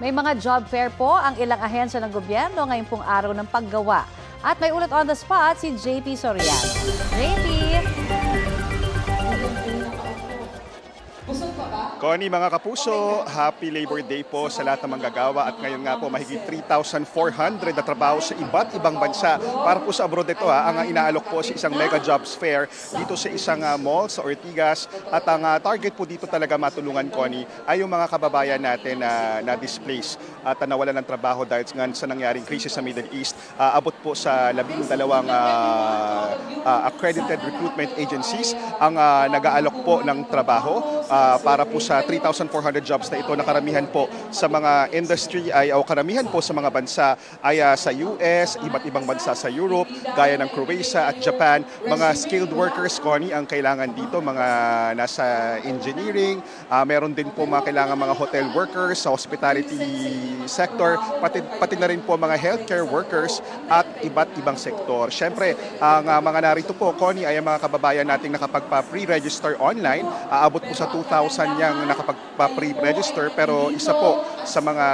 May mga job fair po ang ilang ahensya ng gobyerno ngayong pong araw ng paggawa. At may ulat on the spot si JP Soriano. JP! Connie, mga kapuso, happy Labor Day po sa lahat ng manggagawa at ngayon nga po mahigit 3,400 na trabaho sa iba't ibang bansa. Para po sa abroad ito, ang inaalok po sa isang mega jobs fair dito sa isang mall sa Ortigas at ang target po dito talaga matulungan, Connie, ay yung mga kababayan natin na displaced at nawalan ng trabaho dahil sa nangyaring krisis sa Middle East. Abot po sa 12 accredited recruitment agencies ang nag-aalok po ng trabaho para po sa 3,400 jobs na ito na karamihan po sa mga industry o karamihan po sa mga bansa ay sa US, iba't ibang bansa sa Europe, gaya ng Croatia at Japan. Mga skilled workers, Connie, ang kailangan dito, mga nasa engineering, meron din po mga kailangan mga hotel workers sa hospitality sector, pati na rin po mga healthcare workers at iba't ibang sektor. Siyempre, ang mga narito po, Connie, ay ang mga kababayan nating nakapagpa-pre-register online. Aabot po sa 2,000 yang nakapagpa-pre-register, pero isa po sa mga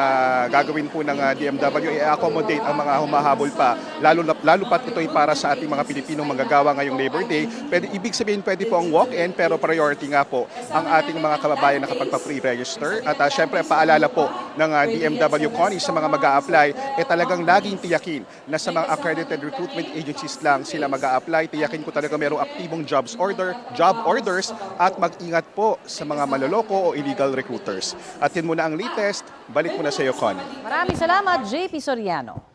gagawin po ng DMW ay accommodate ang mga humahabol pa. Lalo pat ito ay para sa ating mga Pilipinong manggagawa ngayong Labor Day. Ibig sabihin pwede po ang walk-in, pero priority nga po ang ating mga kababayan nakapagpa-pre-register. At syempre paalala po ng DMW, Connie, sa mga mag-a-apply, talagang laging tiyakin na sa mga accredited recruitment agencies lang sila mag-a-apply. Tiyakin ko talaga mayroong aktibong job orders at mag-ingat po sa mga maloloko o illegal recruiters. At yun muna ang latest. Balik muna sa iyo, Connie. Maraming salamat, JP Soriano.